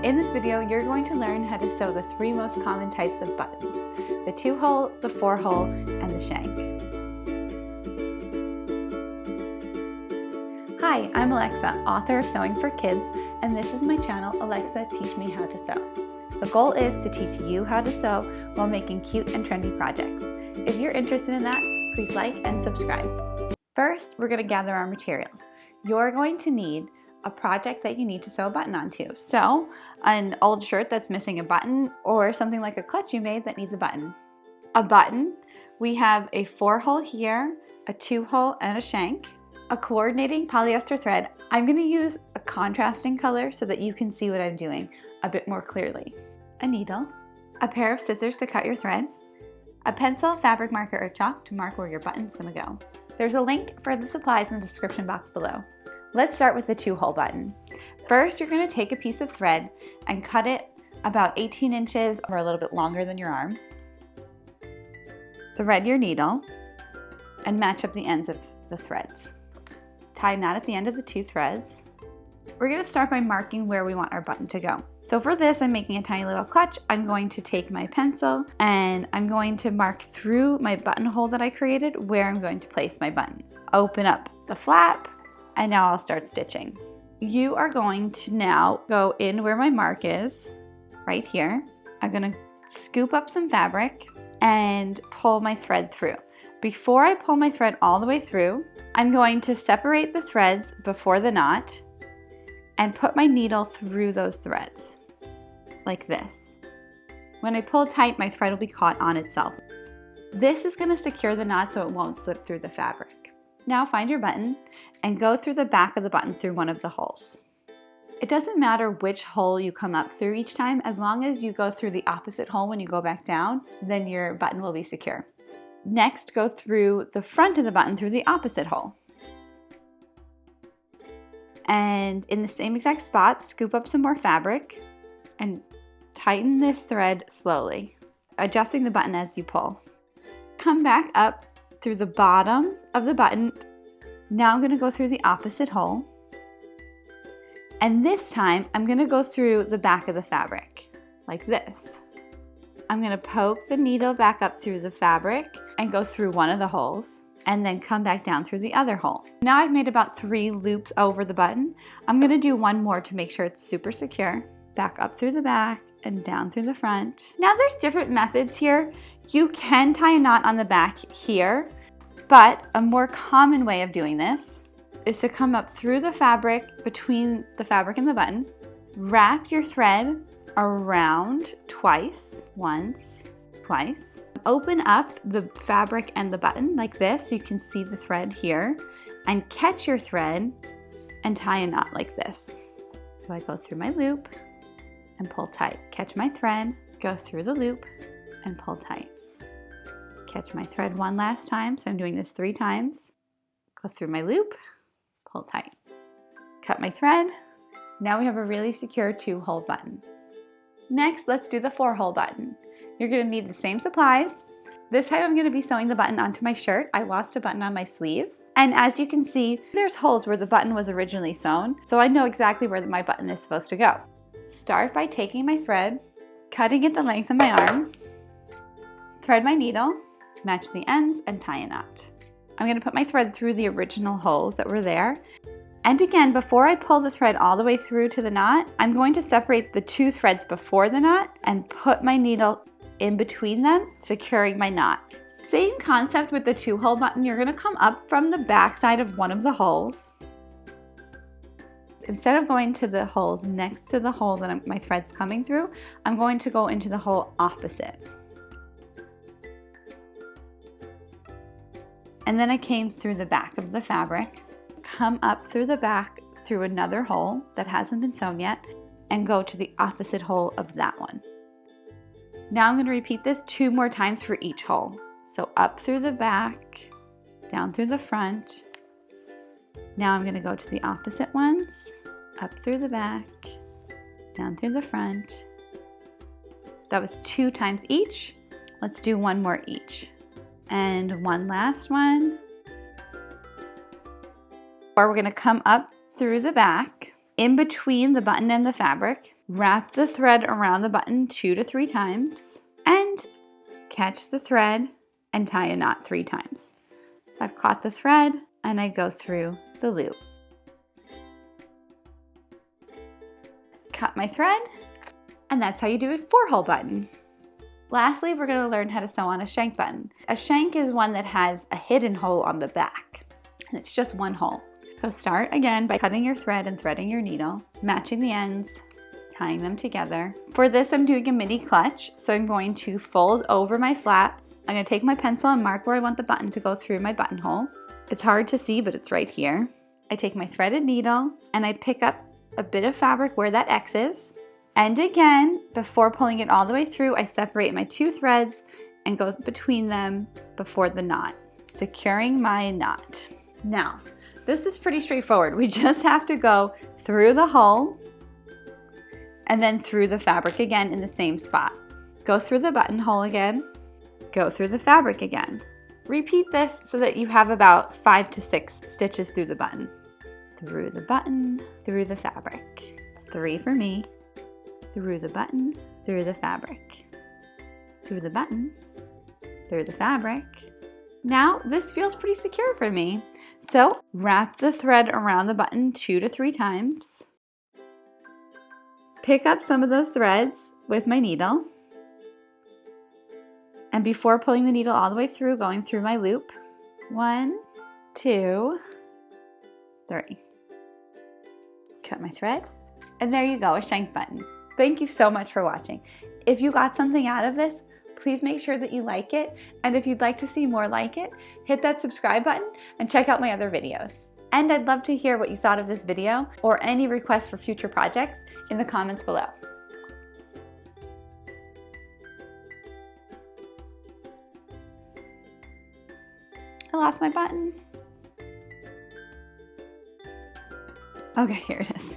In this video, you're going to learn how to sew the 3 most common types of buttons: the 2-hole, the 4-hole, and the shank. Hi, I'm Alexa, author of Sewing for Kids, and this is my channel, Alexa Teach Me How to Sew. The goal is to teach you how to sew while making cute and trendy projects. If you're interested in that, please like and subscribe. First, we're going to gather our materials. You're going to need a project that you need to sew a button onto. So, an old shirt that's missing a button, or something like a clutch you made that needs a button. A button, we have a 4-hole here, a 2-hole, and a shank. A coordinating polyester thread. I'm going to use a contrasting color so that you can see what I'm doing a bit more clearly. A needle, a pair of scissors to cut your thread, a pencil, fabric marker, or chalk to mark where your button's going to go. There's a link for the supplies in the description box below. Let's start with the 2-hole button. First, you're going to take a piece of thread and cut it about 18 inches or a little bit longer than your arm. Thread your needle and match up the ends of the threads. Tie a knot at the end of the 2 threads. We're going to start by marking where we want our button to go. So for this, I'm making a tiny little clutch. I'm going to take my pencil and I'm going to mark through my buttonhole that I created where I'm going to place my button. Open up the flap, and now I'll start stitching. You are going to now go in where my mark is, right here. I'm going to scoop up some fabric and pull my thread through. Before I pull my thread all the way through, I'm going to separate the threads before the knot and put my needle through those threads, like this. When I pull tight, my thread will be caught on itself. This is going to secure the knot so it won't slip through the fabric. Now find your button and go through the back of the button through one of the holes. It doesn't matter which hole you come up through each time, as long as you go through the opposite hole when you go back down, then your button will be secure. Next, go through the front of the button through the opposite hole. And in the same exact spot, scoop up some more fabric and tighten this thread slowly, adjusting the button as you pull. Come back up through the bottom of the button. Now I'm going to go through the opposite hole. And this time, I'm going to go through the back of the fabric, like this. I'm going to poke the needle back up through the fabric and go through one of the holes, and then come back down through the other hole. Now I've made about 3 loops over the button. I'm going to do one more to make sure it's super secure. Back up through the back and down through the front. Now there's different methods here. You can tie a knot on the back here, but a more common way of doing this is to come up through the fabric, between the fabric and the button, wrap your thread around twice, once, twice. Open up the fabric and the button like this, so you can see the thread here, and catch your thread and tie a knot like this. So I go through my loop and pull tight. Catch my thread, go through the loop and pull tight. Catch my thread one last time, so I'm doing this 3 times. Go through my loop, pull tight. Cut my thread. Now we have a really secure 2-hole button. Next, let's do the 4-hole button. You're going to need the same supplies. This time I'm going to be sewing the button onto my shirt. I lost a button on my sleeve. And as you can see, there's holes where the button was originally sewn, so I know exactly where my button is supposed to go. Start by taking my thread, cutting it the length of my arm, thread my needle, match the ends, and tie a knot. I'm going to put my thread through the original holes that were there. And again, before I pull the thread all the way through to the knot, I'm going to separate the 2 threads before the knot and put my needle in between them, securing my knot. Same concept with the 2-hole button. You're going to come up from the back side of one of the holes. Instead of going to the holes next to the hole that my thread's coming through, I'm going to go into the hole opposite. And then I came through the back of the fabric, come up through the back through another hole that hasn't been sewn yet, and go to the opposite hole of that one. Now I'm going to repeat this 2 more times for each hole. So up through the back, down through the front. Now I'm going to go to the opposite ones, up through the back, down through the front. That was 2 times each. Let's do 1 more each. And one last one. Or we're going to come up through the back, in between the button and the fabric, Wrap the thread around the button 2 to 3 times and catch the thread and tie a knot 3 times. So I've caught the thread and I go through the loop. Cut my thread, and that's how you do a 4-hole button. Lastly, we're going to learn how to sew on a shank button. A shank is one that has a hidden hole on the back, and it's just 1 hole. So start again by cutting your thread and threading your needle, matching the ends, tying them together. For this, I'm doing a mini clutch, so I'm going to fold over my flap. I'm going to take my pencil and mark where I want the button to go through my buttonhole. It's hard to see, but it's right here. I take my threaded needle and I pick up a bit of fabric where that X is. And again, before pulling it all the way through, I separate my 2 threads and go between them before the knot, securing my knot. Now, this is pretty straightforward. We just have to go through the hole and then through the fabric again in the same spot. Go through the buttonhole again, go through the fabric again. Repeat this so that you have about 5 to 6 stitches through the button. Through the button, through the fabric. It's 3 for me. Through the button, through the fabric. Through the button, through the fabric. Now, this feels pretty secure for me. So, wrap the thread around the button 2 to 3 times. Pick up some of those threads with my needle. And before pulling the needle all the way through, going through my loop. 1, 2, 3. Cut my thread. And there you go, a shank button. Thank you so much for watching. If you got something out of this, please make sure that you like it. And if you'd like to see more like it, hit that subscribe button and check out my other videos. And I'd love to hear what you thought of this video or any requests for future projects in the comments below. I lost my button. Okay, here it is.